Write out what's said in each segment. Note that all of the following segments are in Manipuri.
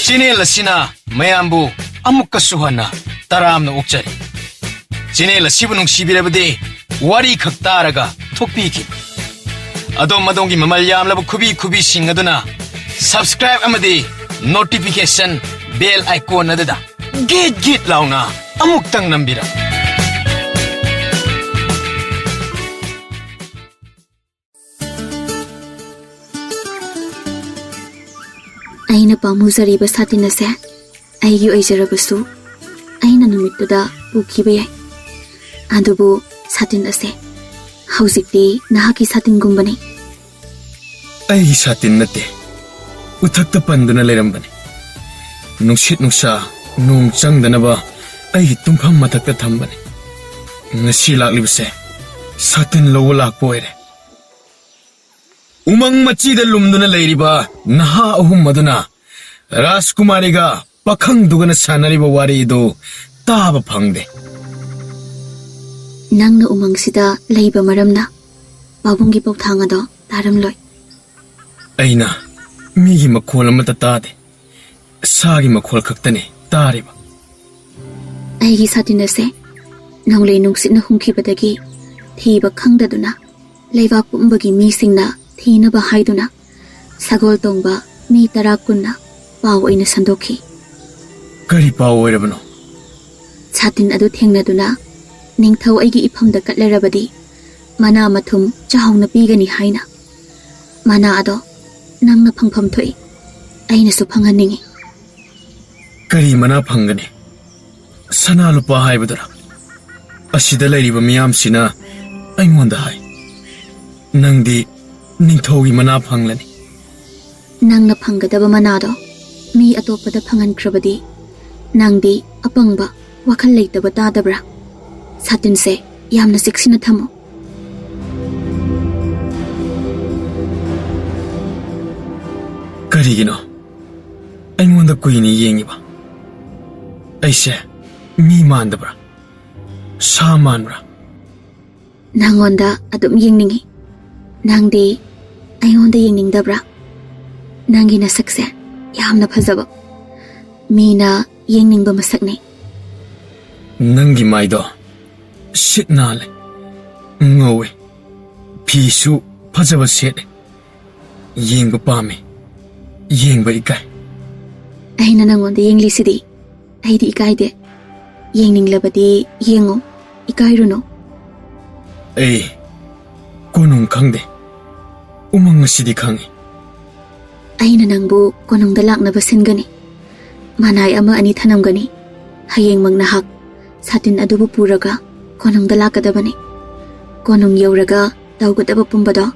Channel asina mayambu amukkasu hana taramna okjari. Channel asibu nungsibirabadi wari khak taraga thokpiki. Adom madongi mamal yamlabu kubi sing aduna subscribe amadi notification bell icon adada git launa amuktang nambira. Aina pamuzariba satin ase aigi oijarabasu aina numittuda pukiba yai adubu satin ase haujikti nahaki satin gumbani Ai satin nate uthakta panduna lerambani nungsit nungsa nung changdanaba ai tumpham mathakta thambani ngasi laklibase satin lowa lakpo ere Umang machida lumduna leiriba naha ahum maduna Rajkumariga pakhang dugana sanariba wari do taba phangde Nangna umang sida leiba maramna babungi pauthanga do taramloi Aina migi makhol amata tade sagi makhol khaktane tariba aigi satin ase nanglei nungsit na humkhibadagi thiba khangdaduna leiba pumbagi misingna Thina ba haiduna sagol tongba mi tara kunna paw oina sandokhi Kari paw oirabano Satin adu thengnaduna ningthau aigi ifamda katlerabadi mana mathum chahongna pigani haina mana ado nangna phangpham thoi aina su phanganingi Kari mana phangane sana lupa haibadara asida leiriba miyam sina aingonda hai nangdi Ningthogi mana phanglani Nangna phanggadaba manado mi atopada phangankrabadi nangdi apangba wakhal leitaba tadabra satin se yamna siksina thamo Karigino aingonda kuini yengiba aise mi mandabra sa manbra Nangonda adum yengningi nangdi aionda yengningdabra nangi nasakse yamna phajaba mina yengningba masakni Nangi maido sitnale ngowe pisu phajaba sete yengba pame yengba ikai aina nangonda yenglisidi aidi ikaide yengninglabadi yengo ikairuno Ei konung khangde umang sidi khangi aina nangbu konongda laknaba singani manai ama ani thanamgani hayeng magnahak satin adubu puraga konongda lakadabani konong yauraga tawgadaba pumbado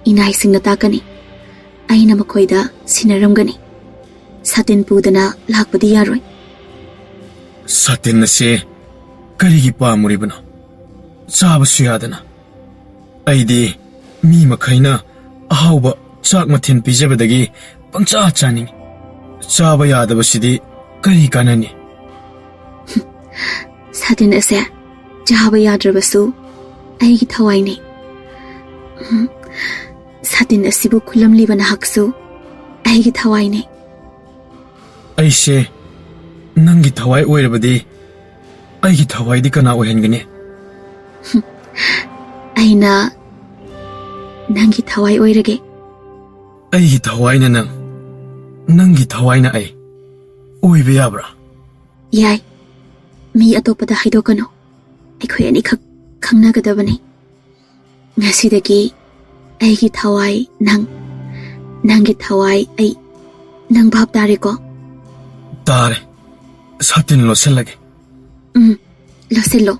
inai singna takani aina makhoida sinaramgani satin pudana lakpadi yaroi Satin nase karigi pamuribano chabasu yadana Aidi mi makhaina ahauba chak mathin pijabadagi pangcha chaning chaba yadabasidi kari kanani Satin ase jahaba yadrabasu aigi thawaini Satin asibu khulamlibana haksu aigi thawaini Aise nangi thawai oirabadi aigi thawai di kana oihangani aina nangi thawai oirage Aigi thawai na nangi thawai na ai oibe yabra yai mi atopada haidokano aikhoi ani khak khangnagadabani ngasidagi aigi thawai nangi thawai ai nang bhab tare ko Tare satin lo selage Loselo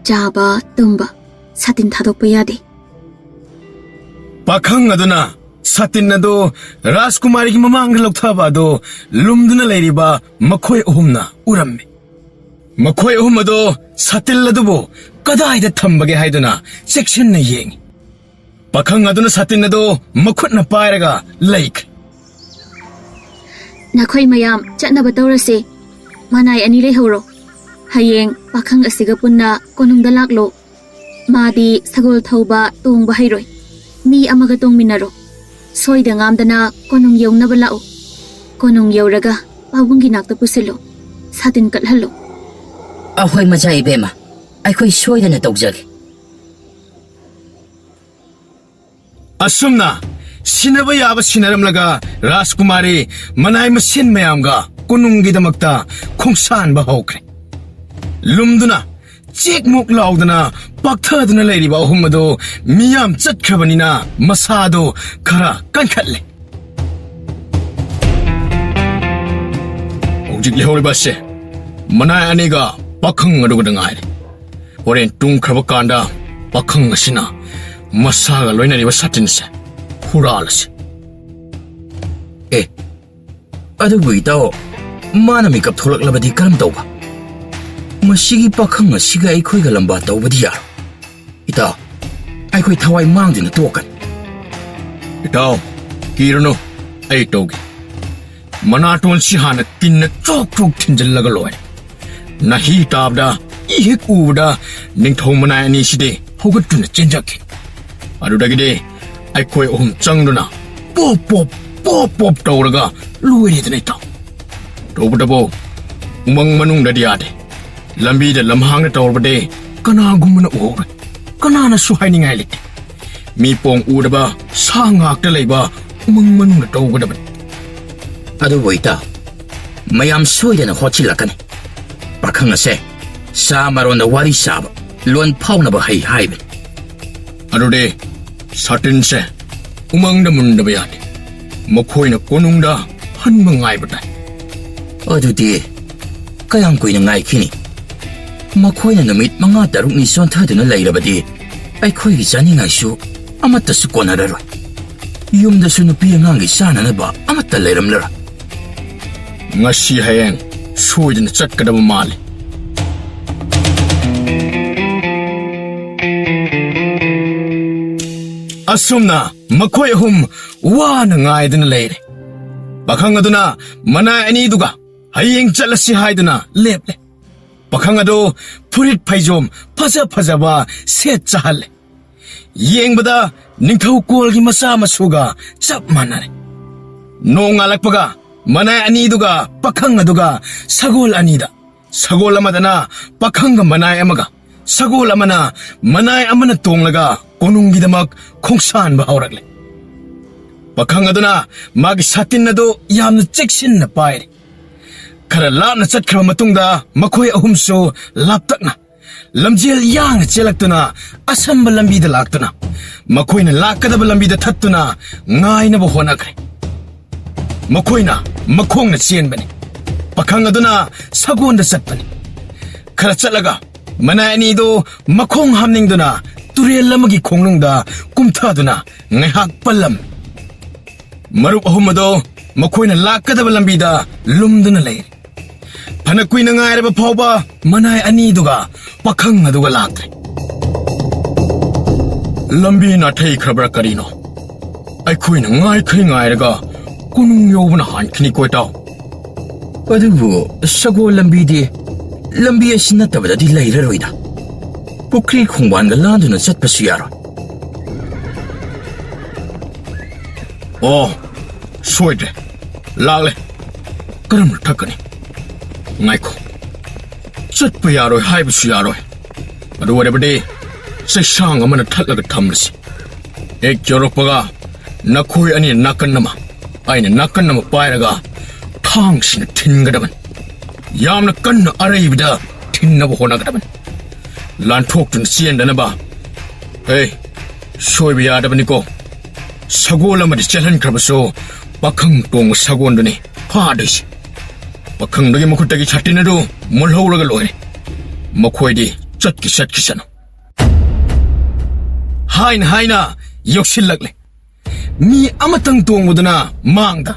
jaba tumba satin thadokpa yade Pakhang aduna satin ado Rajkumari ki mamang lokthaba ado lumduna leiriba makhoi ohumna uramme makhoi ohum ado satil adubo kadaida thambage haiduna section na yengi Pakhang aduna satin ado makhutna pairaga laik Nakhoi mayam chatnaba tawrase manai ani lehoro hayeng pakhang asiga punna konungda laklo madi sagol thauba tongba hairoi mi amaga tongminaro soida ngamdana konung yongnaba lao konong yauraga pawang ginakta pusilo satin kathalo ahoy macha ibema aikoy soidana tawjage asumna sinaba yaba sinaramlaga Rajkumari manay masin mayamga kununggidamakta khongsanba hawkre lumduna chekmuk laudana pakthaduna leiriba ahumado miyam chatkhrabanina masado khara kankhatle hojik lehoriba se manay aniga pakhang aduga ngai horen tung khraba kanda pakhang asina masaga loinariba satin se huralase adubu itaw mana mikap tholaklabadi karam tawba masigi pakhang asiga aikhoy ga lamba tawbadi yaro itaw aikhoy thawai mangdina tokan itaw kirano ai togi manaton si hana tinna chok chok thinjallaga loy nahi tabda ihek uda ningthau manai ani side hogatuna chenjakhi adudagide aikhoy ohum changduna pop pop pop pop tawraga luiridna itaw tawbadabo umang manungda diade lambi da lamhang tawrbade kana gumna uhore kana na suhainingai lite mi pong udaba sangak ta leiba umang manungda tawgadaban adubu itaw mayam soidana hochilakani pakhang ase sa maronda wari saba lon phaunaba hai haibe adude satin se umang da munda bayade makhoina konungda hanma ngai bata adudi kayang kuina ngai khini makhoina namit manga taruk ni sontaduna leirabadi aikhoi gi chaningai su amatta su konararoi yumda su nupi angangi sananaba amatta leiramlara ngasi hayeng soidana chatkadaba male asumna makhoi hum wana ngaidana leire pakhang aduna manai ani duga hayeng chalasi haiduna leple pakhang ado purit phaijom phaja phajaba set chahalle yengbada ningthau kolgi masa masuga chap manare nong alakpaga manai ani duga pakhang aduga sagol anida sagol amadana pakhang manai amaga sagol amana manai amana tonglaga konunggidamak khongsan ba hawrakle pakhang aduna magi satin ado yamna cheksinna paire khara lapna chatkhra matungda makhoi ahumso laptakna lamjel yang chelaktuna asamba lambi da laktuna makhoina lakadaba lambi da thattuna ngaina ba honakre makhoina makhongna chenbani pakhang aduna sagonda chatpani khara chalaga manai do makhong hamningduna turel lamagi khongnungda kumthaduna ngaihak pallam marup ahumado makhoina lakadaba lambi da lumduna leire phana kuina ngairaba phawba manai ani duga pakhang aduga lakre lambi na thei khrabra karino ai khuina ngai khai ngairaga kunung yobuna han khini koitaw adubu sago lambi asina tabadadi leiraroida pukri khongban ga landuna chatpasu yaro oh soide lagle karam thakani ngaiko chatpa yaroi haibusu yaroi adu wadabade sesang amana thatlaga thamlasi ek jorokpaga nakhoi ani nakannama aina nakannama pairaga thang sina thingadaban yamna kanna araibida thinnaba honagadaban lan thoktun siendanaba hey soiba yadabaniko sagol amadi chelan krabaso pakhang tong sagonduni phadisi pakhang dagi makhutagi chatinadu mulhowraga loire makhoidi chatki sana haina yoksillakle mi amatang tongmuduna mangda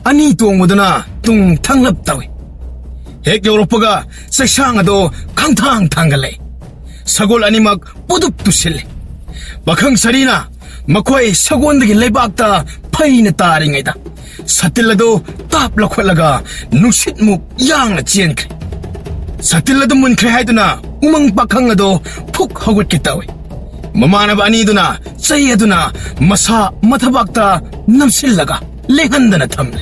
ani tongmuduna tung thanglap tawi hek yoropaga sesang ado khangthang thangale sagol animak pudup tusille pakhang sarina makhoi sagondagi leibakta phaina taringaida satilado tap lakhwalaga nusit muk yang chenkre satilado munkre haiduna umang pakhang ado phuk hogot ki tawi mamana bani duna chai aduna masa mathabakta namsillaga lehandana thamle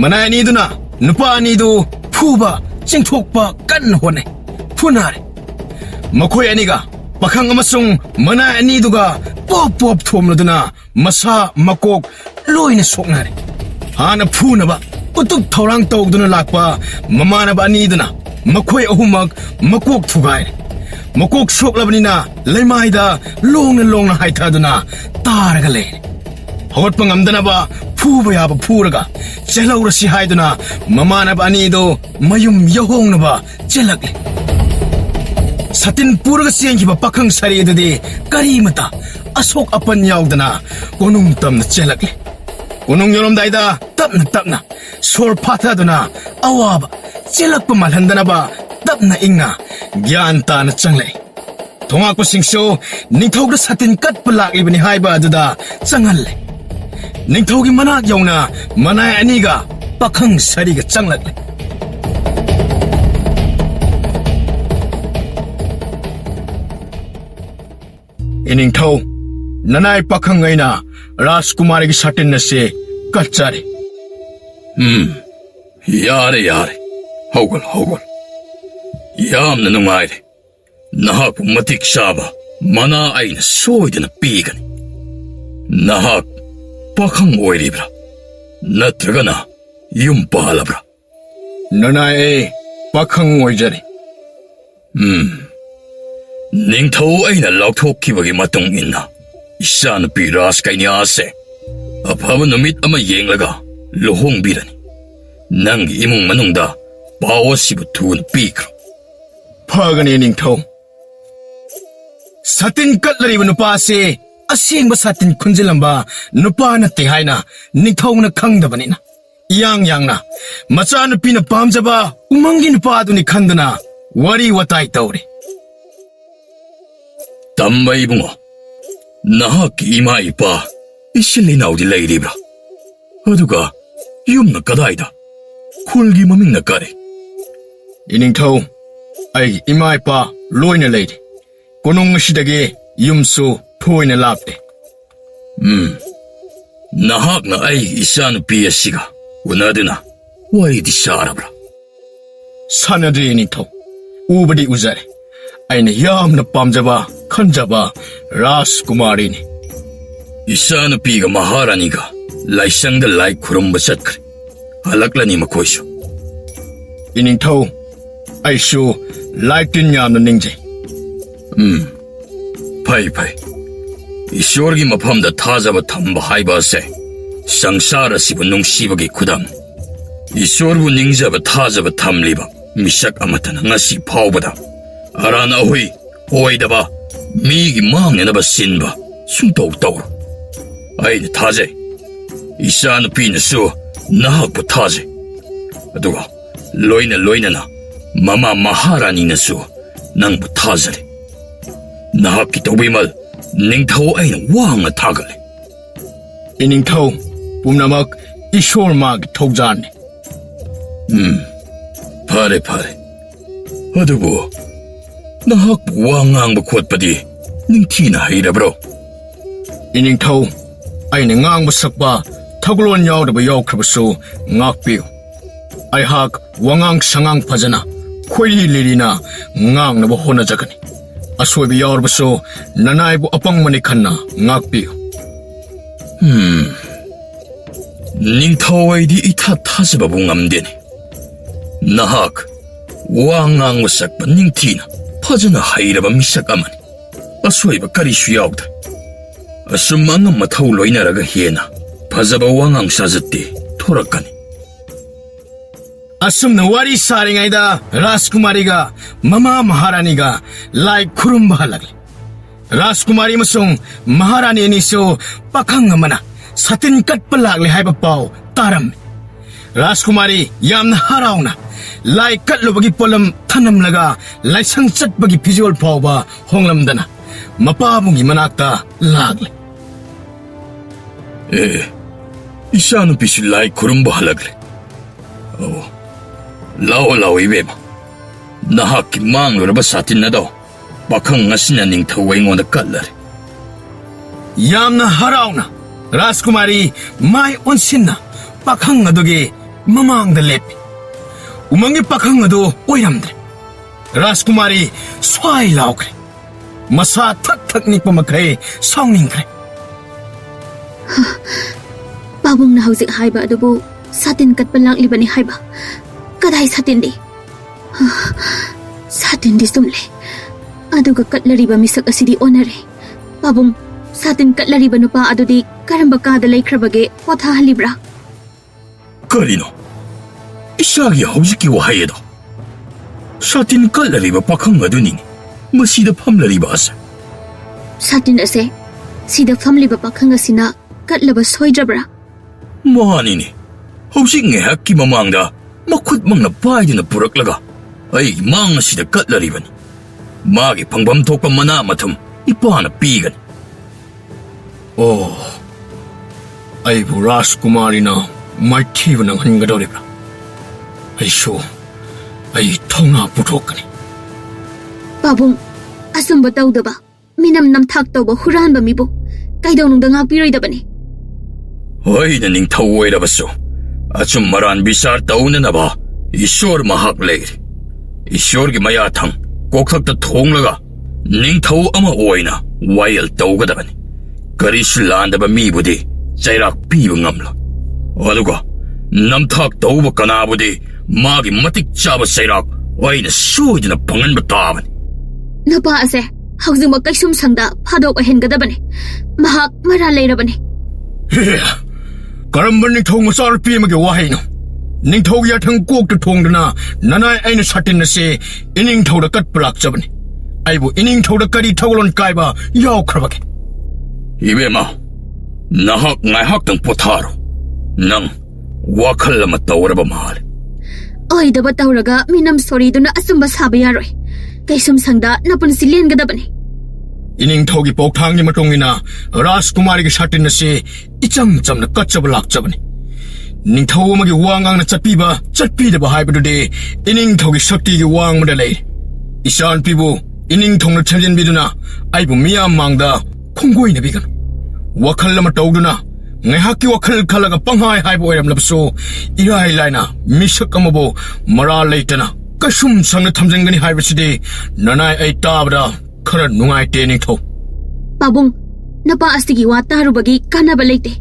Mana ni duna nupa ni du phuba chingthokpa kan hone phunare makhoi aniga pakhang amasung mana ani duga pop pop thomladuna masa makok loina soknare hana phunaba utuk thorang tawduna lakpa mamana ba ani duna makhoi ahumak makok thugai makok soklabnina leimaida longna haithaduna taraga le hot pangamdana ba phuba yaba phuraga chelawrasi haiduna mamana ba ani do mayum yahongna ba chelakle Satin puraga siyenghiba pakhang sari adudi karimata asok apan yaudana konung tamna chelakle konung yoromdaida tapna sor phathaduna awaba chelakpa malhandana ba tapna ingna gyan tana changle thonga ko singso ningthogda satin katpa laklibani haiba aduda changalle ningthogi manak yauna manai aniga pakhang sariga changlakle Iningthau nanai pakhang ngaina Rajkumari ki satin na se kachare Yare hogol Yamna nungaire Nahak matik saba mana aina soidana pigani Nahak pakhang oiribra Natragana yum pahalabra nanai pakhang oijare Ningthau aina lauthokkhibagi matong inna Isana pi Rajkaini ase Aphaba numit ama yenglaga luhongbirani Nangi imung manungda pawasibu thuna pikro phagani ningthau satin katlariba nupa se asengba satin khunjilamba nupa natte haina ningthau na khangdabanina yangna macha nupina pamjaba umangi nupa aduni khandana wari watai tawre Tamba ibungo Nahaki ima ipa isilinaudi leiribra Aduga yumna kadaida Khulgi mamingna kare Iningthau ai ima ipa loina leide konong sidage yumsu thoina lapte Nahakna ai isanu piyasiga Unadina waidi sarabra sanadri iningthau ubadi uzare aina yamna pamjaba khanjaba Rajkumari ni Isanu piga maharaniga Laisangda lai khurumba chatkre Halaklani makoisu Iningthau aishu laitin yamna ningje Pai Ishorgi maphamda thajaba thamba haiba ase Sangsara sibu nungsibagi khudam Ishorbu ningjaba thajaba thamliba Misak amatana ngasi phawbada Arana hui oidaba Migi mangnenaba sinba Sungtaw tawro Aina thajay Isanu pinasu Nahakbu thajay Aduga loina na Mama maharani nasu Nangbu thajare Nahakki tawbimal Ningthau aina wanga thagale Iningthau pumnamak ishor mag thokjane Phare Adubu Nahakbu wangangba khotpadi Ningthina hairabro Iningthau aina ngangba sakpa thaglon yaudaba yaukhabasu ngakpiu aihak wangang sangang phajana khoi lirina ngangnaba honajagani asoibi yaurbasu nanaibu apangmani khanna ngakpiu Ningthau aidi itha thajababu ngamdeni Nahak wangangba sakpa ningthina phajana hairaba misak amani asoiba karishu yaudra Asum angam mathau loinaraga hiena phajaba wangang sajatti thorakani asumna wari saringaida Rajkumariga mama maharaniga lai khurumba halagle Rajkumari masung maharani anisu pakhang amana satin katpa lagle haiba pau taram Rajkumari yamna harauna lai katlubagi polam thanam laga lai sangchatbagi visual phawba honglamdana mapabungi manakta lagle Isanu pisu lai khurumba halagle Lao ibeba Nahakki mangluraba satin na daw Pakhang ngasina ningthau aingonda katlare yamna harauna Rajkumari mai onsinna pakhang adugi ꯃꯃꯥꯡꯗ ꯂꯦꯞꯄꯤ ꯎꯃꯪꯒꯤ ꯄꯥꯈꯪ ꯑꯗꯨ ꯑꯣꯏꯔꯝꯗ꯭ꯔꯦ ꯔꯥꯖꯀꯨꯃꯥꯔꯤ ꯁ꯭ꯋꯥꯏ ꯂꯥꯎꯈ꯭ꯔꯦ ꯃꯁꯥ ꯊꯛ ꯊꯛ ꯅꯤꯛꯄ ꯃꯈꯩ ꯁꯥꯎꯅꯤꯡꯈ꯭ꯔꯦ ꯄꯥꯕꯨꯡꯅ ꯍꯧꯖꯤꯛ ꯍꯥꯏꯕ ꯑꯗꯨꯕꯨ ꯁꯥꯇꯤꯟ ꯀꯠꯄ ꯂꯥꯛꯂꯤꯕꯅꯤ ꯍꯥꯏꯕ ꯀꯗꯥꯏ ꯁꯥꯇꯤꯟꯗꯤ ꯁꯥꯇꯤꯟꯗꯤ ꯆꯨꯝꯂꯦ ꯑꯗꯨꯒ ꯀꯠꯂꯔꯤꯕ ꯃꯤꯁꯛ ꯑꯁꯤꯗꯤ ꯑꯣꯟꯅꯔꯦ ꯄꯥꯕꯨꯡ ꯁꯥꯇꯤꯟ ꯀꯠꯂꯔꯤꯕ ꯅꯨꯄꯥ ꯑꯗꯨꯗꯤ ꯀꯔꯝꯕ ꯀꯥꯗ ꯂꯩꯈ꯭ꯔꯕꯒꯦ ꯄꯣꯊꯥꯍꯜꯂꯤꯕ꯭ꯔꯥ ꯀꯔꯤꯅꯣ ꯏꯁꯥꯒꯤ ꯍꯧꯖꯤꯛꯀꯤ ꯋꯥꯍꯩ ꯑꯗꯣ ꯁꯥꯇꯤꯟ ꯀꯠꯂꯔꯤꯕ ꯄꯥꯈꯪ ꯑꯗꯨꯅꯤꯅꯦ ꯃꯁꯤꯗ ꯐꯝꯂꯔꯤꯕ ꯑꯁꯦ ꯁꯥꯇꯤꯟ ꯑꯁꯦ ꯁꯤꯗ ꯐꯝꯂꯤꯕ ꯄꯥꯈꯪ ꯑꯁꯤꯅ ꯀꯠꯂꯕ ꯁꯣꯏꯗ꯭ꯔꯕ꯭ꯔꯥ ꯃꯥꯅꯤꯅꯦ ꯍꯧꯖꯤꯛ ꯉꯥꯏꯍꯥꯛꯀꯤ ꯃꯃꯥꯡꯗ ꯃꯈꯨꯠꯃꯛꯅ ꯄꯥꯏꯗꯨꯅ ꯄꯨꯔꯛꯂꯒ ꯑꯩꯒꯤ ꯃꯥꯡ ꯑꯁꯤꯗ ꯀꯠꯂꯔꯤꯕꯅꯤ ꯃꯥꯒꯤ ꯐꯪꯐꯝ ꯊꯣꯛꯄ ꯃꯅꯥ ꯃꯊꯨꯝ ꯏꯄꯥꯅ ꯄꯤꯒꯅꯤ ꯑꯣ ꯑꯩꯕꯨ ꯔꯥꯖꯀꯨꯃꯥꯔꯤꯅ ꯃꯥꯏꯊꯤꯕ ꯅꯪꯍꯟꯒꯗꯧꯔꯤꯕ꯭ꯔꯥ ꯑꯩ ꯊꯧꯅꯥ ꯄꯨꯊꯣꯛꯀꯅꯤ ꯄꯥꯕꯨꯡ ꯑꯆꯨꯝꯕ ꯇꯧꯗꯕ ꯃꯤꯅꯝ ꯅꯝꯊꯥꯛ ꯇꯧꯕ ꯍꯨꯔꯥꯟꯕ ꯃꯤꯕꯨ ꯀꯩꯗꯧꯅꯨꯡꯗ ꯉꯥꯛꯄꯤꯔꯣꯏꯗꯕꯅꯤ ꯑꯩꯅ ꯅꯤꯡꯊꯧ ꯑꯣꯏꯔꯕꯁꯨ ꯑꯆꯨꯝ ꯑꯔꯥꯟ ꯕꯤꯆꯥꯔ ꯇꯧꯅꯅꯕ ꯏꯁꯣꯔ ꯃꯍꯥꯛ ꯂꯩꯔꯤ ꯏꯁꯣꯔꯒꯤ ꯃꯌꯥꯊꯪ ꯀꯣꯛꯊꯛꯇ ꯊꯣꯡꯂꯒ ꯅꯤꯡꯊꯧ ꯑꯃ ꯑꯣꯏꯅ ꯋꯥꯌꯦꯜ ꯇꯧꯒꯗꯕꯅꯤ ꯀꯔꯤꯁꯨ ꯂꯥꯟꯗꯕ ꯃꯤꯕꯨꯗꯤ ꯆꯩꯔꯥꯛ ꯄꯤꯕ ꯉꯝꯂꯣꯏ ꯑꯗꯨꯒ ꯅꯝꯊꯥꯛ ꯇꯧꯕ ꯀꯅꯥꯕꯨꯗꯤ ꯃꯥꯒꯤ ꯃꯇꯤꯛ ꯆꯥꯕ ꯆꯩꯔꯥꯛ ꯑꯩꯅ ꯁꯣꯏꯗꯅ ꯐꯪꯍꯟꯕ ꯇꯥꯕꯅꯤ ꯅꯨꯄꯥ ꯑꯁꯦ ꯍꯧꯖꯤꯛꯃꯛ ꯀꯩꯁꯨꯝ ꯁꯪꯗ ꯐꯥꯗꯣꯛ ꯑꯣꯏꯍꯟꯒꯗꯕꯅꯤ ꯃꯍꯥꯛ ꯃꯔꯥ ꯂꯩꯔꯕꯅꯤ ꯀꯔꯝꯕ ꯅꯤꯡꯊꯧ ꯃꯆꯥꯅꯨꯄꯤ ꯑꯃꯒꯤ ꯋꯥꯍꯩꯅꯣ ꯅꯤꯡꯊꯧꯒꯤ ꯌꯥꯊꯪ ꯀꯣꯛꯇ ꯊꯣꯡꯗꯨꯅ ꯅꯅꯥꯏ ꯑꯩꯅ ꯁꯥꯇꯤꯟ ꯑꯁꯤ ꯏꯅꯤꯡꯊꯧꯗ ꯀꯠꯄ ꯂꯥꯛꯆꯕꯅꯤ ꯑꯩꯕꯨ ꯏꯅꯤꯡꯊꯧꯗ ꯀꯔꯤ ꯊꯧꯒꯂꯣꯟ ꯀꯥꯏꯕ ꯌꯥꯎꯈ꯭ꯔꯕꯒꯦ ꯏꯕꯦꯝꯃ ꯅꯍꯥꯛ ꯉꯥꯏꯍꯥꯛꯇꯪ ꯄꯣꯊꯥꯔꯣ ꯅꯪ ꯋꯥꯈꯜ ꯑꯃ ꯇꯧꯔꯕ ꯃꯥꯜꯂꯦ ꯑꯣꯏꯗꯕ ꯇꯧꯔꯒ ꯃꯤꯅꯝ ꯁꯣꯔꯤꯗꯨꯅ ꯑꯆꯨꯝꯕ ꯁꯥꯕ ꯌꯥꯔꯣꯏ ꯀꯩꯁꯨꯝ ꯁꯪꯗ ꯅꯄꯨꯟꯁꯤ ꯂꯦꯟꯒꯗꯕꯅꯤ 이닝ꯊꯧꯒꯤ ꯄꯥꯎꯊꯥꯡꯒꯤ ꯃꯇꯨꯡꯏꯟꯅ ꯔꯥꯖꯀꯨꯃꯥꯔꯤꯒꯤ ꯁꯥꯇꯤꯟ ꯑꯁꯤ ꯏꯆꯝ ꯆꯝꯅ ꯀꯠꯆꯕ ꯂꯥꯛꯆꯕꯅꯤ ꯅꯤꯡꯊꯧ ꯑꯃꯒꯤ ꯋꯥ ꯉꯥꯡꯅ ꯆꯠꯄꯤꯕ ꯆꯠꯄꯤꯗꯕ ꯍꯥꯏꯕꯗꯨꯗꯤ ꯏꯅꯤꯡꯊꯧꯒꯤ ꯁꯛꯇꯤꯒꯤ ꯋꯥꯡꯃꯗ ꯂꯩ ꯏꯆꯥꯅꯨꯄꯤꯕꯨ ꯏꯅꯤꯡꯊꯧꯅ ꯊꯦꯝꯖꯤꯟꯕꯤꯗꯨꯅ ꯑꯩꯕꯨ ꯃꯤꯌꯥꯝ ꯃꯥꯡꯗ ꯈꯣꯡꯒꯣꯏꯅꯕꯤꯒꯅꯨ ꯋꯥꯈꯜ ꯑꯃ ꯇꯧꯗꯨꯅ ꯉꯥꯏꯍꯥꯛꯀꯤ ꯋꯥꯈꯜ ꯈꯜꯂꯒ ꯄꯪꯍꯥꯏ ꯍꯥꯏꯕ ꯑꯣꯏꯔꯝꯂꯕꯁꯨ ꯏꯔꯥꯏ ꯂꯥꯏꯅ ꯃꯤꯁꯛ ꯑꯃꯕꯨ ꯃꯔꯥꯜ ꯂꯩꯇꯅ ꯀꯩꯁꯨꯝ ꯁꯪꯅ ꯊꯝꯖꯤꯟꯒꯅꯤ ꯍꯥꯏꯕꯁꯤꯗꯤ ꯅꯅꯥꯏ ꯑꯩ ꯇꯥꯕꯗ खरा नुंगाइते निंगथौ पाबुंग नपा अस्तिगी वा तारुबगी कानाबा लेते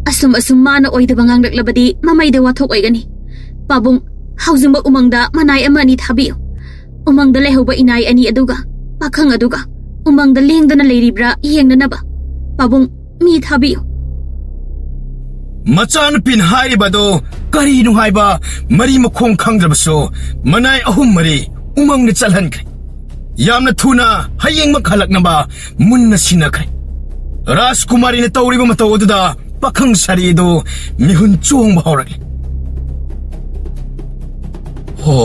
असुम असुम माना ओइदबा nganglaklabadi mamaida wathok oigani पाबुंग हाउजिंबा उमंगदा मनाई अमा ani thabiyo umangda lehoba inai ani aduga pakhang aduga umangda lengdana leiribra yengnanaba पाबुंग mi thabiyo मचान पिन हाइबदो करी नु हाइबा मरी मखों खंगद्रबसो मनाई अहुम मरी उमंग ने चलहनख्रे यामना थुना हयेंग मखलकनबा मुन्ना सिनख्रे राजकुमारी ने तौरिबा मतौदुदा पाखंग सारीदो मिहुन चोंग हौरगे हो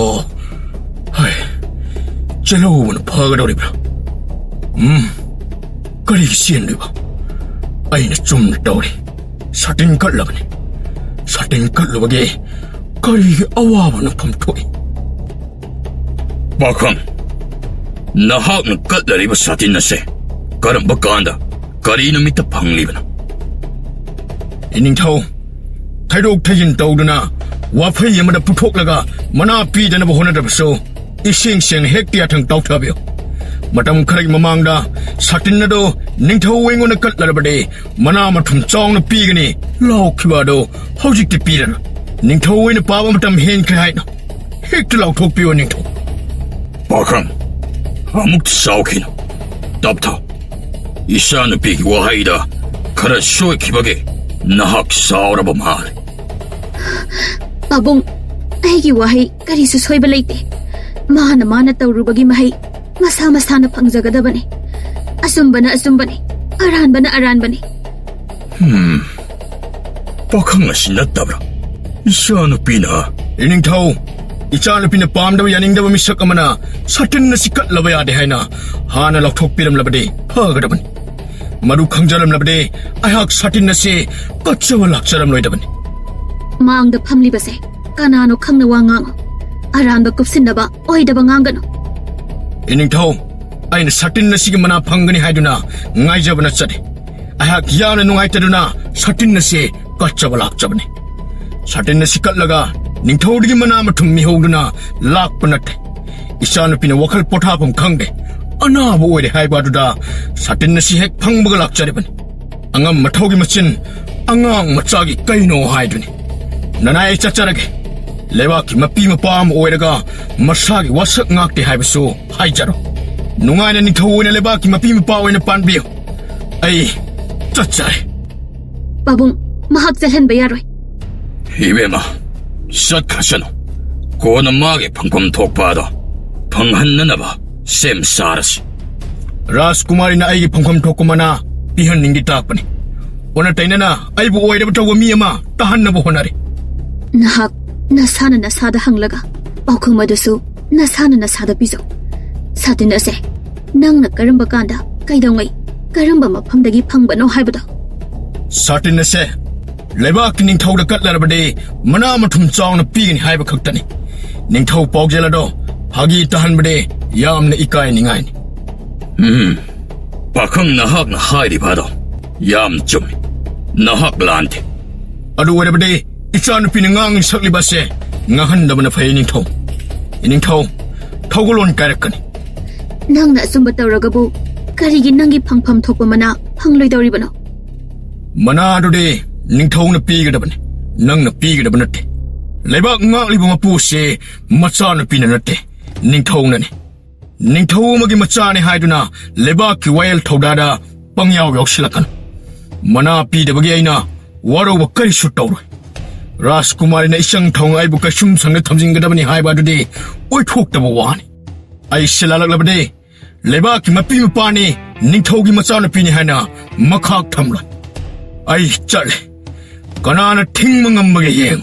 हाय चलो वन फगदौरिब्रा करी सिनलिबा आइना चुमना तौरी साटिन कटलबने साटिन कटलबगे करी अवाबन फमथोई पाखंग नहाकन कटलरिबा साटिन असे करंबा कांदा करी नमित फंगलिबना इनिंथौ थैरोक थैजिन तौदुना वाफै यमदा पुथोकलगा मना पीदनबा होनदबसो इसिंग सेंग हेक्टिया थंग तौथाबियो मतम खरगी ममांगदा साटिनदो निंथौ वेंगोना कटलरबदे मना मथुम चावना पीगनी लाउखिबादो हौजिकति पीरन निंथौ वेना पाबा मतम हेनख्रे हाइना हेक्ट लाउथोकपियो निंथौ पाखंग अमुक साउखिन तबथा ईशा नुपीगी वाहाइदा खरा सोइखिबगे नहाक साउरबा माले पाबुंग आइगी वाहै करिसु सोइबा लेते माना माना तौरुबगी महै मसा मसाना फंगजगदबने असुंबना असुंबने अरानबने पाखंग असि नत्तब्रा ईशा नुपीना इनिंथौ इचानुपीना पामदबा यानिंगदबा मिसक अमना साटिन नसि कटलबा यादे हाइना हाना लौथोकपिरमलबदे फगदबने मरु खंजरमलबदे अहाक साटिन नसि कच्चबा लाक्चरमलोइदबने मांगदा फमलिबसे कनानो खंगना वांगांग अरानबा कुपसिनबा ओइदबा nganggano इनिंथौ आइन साटिन नसिगी मना फंगनी हाइदुना ngaijabana chade अहाक याना नुंगाइतदुना satin नसि कच्चबा लाक्चबने Satin na sikatlaga, ningtawdigi manamatum mihoduna, lakpanate. Isanupina wakal potapong kangde. Anabu oide haibaduda, satin na sihek pangbagalak jariban. Angam matawgi machin, angang matsagi kaino haiduni. Nanay chacharage, lewaki mapi mapam oidaga, masagi wasak ngakti haibaso, haijaro. Nungay na ningtawo na lebaki mapi mapaw na panbiyo. Ay, chachare. Pabong, mahagsalhan ba yaroy? Ibema, sat kasano. Ko na magi pangkom tokpada. Panghan na ba? Sem saras. Ras kumari na ay pangkom tokumana, pihan ningi takpan. Onatay na ay buoy na batawa miyama, tahan na buhonari. Nahak, nasana nasada hanglaga. O kung maduso, nasana nasada piso. Sa atin na se, nang nagkaramba kanda, kay daw ngay, karamba mapamdagi pangbano haibado. Sa atin na se, lebak ningtaw na katlarabade, manamatum chaw na pigin haiba kaktani. Ningtaw pogjelado, hagi tahan bade, yam na ikay ningayn. Pakang nahak na haidi bado. Yam chumi. Nahak lante. Adu wala bade, isa na pinangang saklibase, ngahan na ba na fay ningtaw. Iningtaw, tawgulon karakani. Nang nasumba tawragabu, karigin nangi pangpam thokpa mana, pangloy dawri bano. Manado de, ningtaw na pigadaban, nang na pigadaban nate. Lebak ngak libo mapuse, matsa na pinanate, ningtaw na ni. Ningtaw magi matsa ni haiduna, lebak ki wayal tawdada, pangyaw yaw silakan. Mana pidabagi ay na, waro wakari sutawro. Ras kumari na isang taong ay bukasum sang na tamsing gadaban ni haibado de, oy thok tabawani. Ay silalaglaban de, lebak ki mapi mapani, ningtaw gi matsa na pinihana, makak tamlan. Ay chale, kanana ting mga magayeng.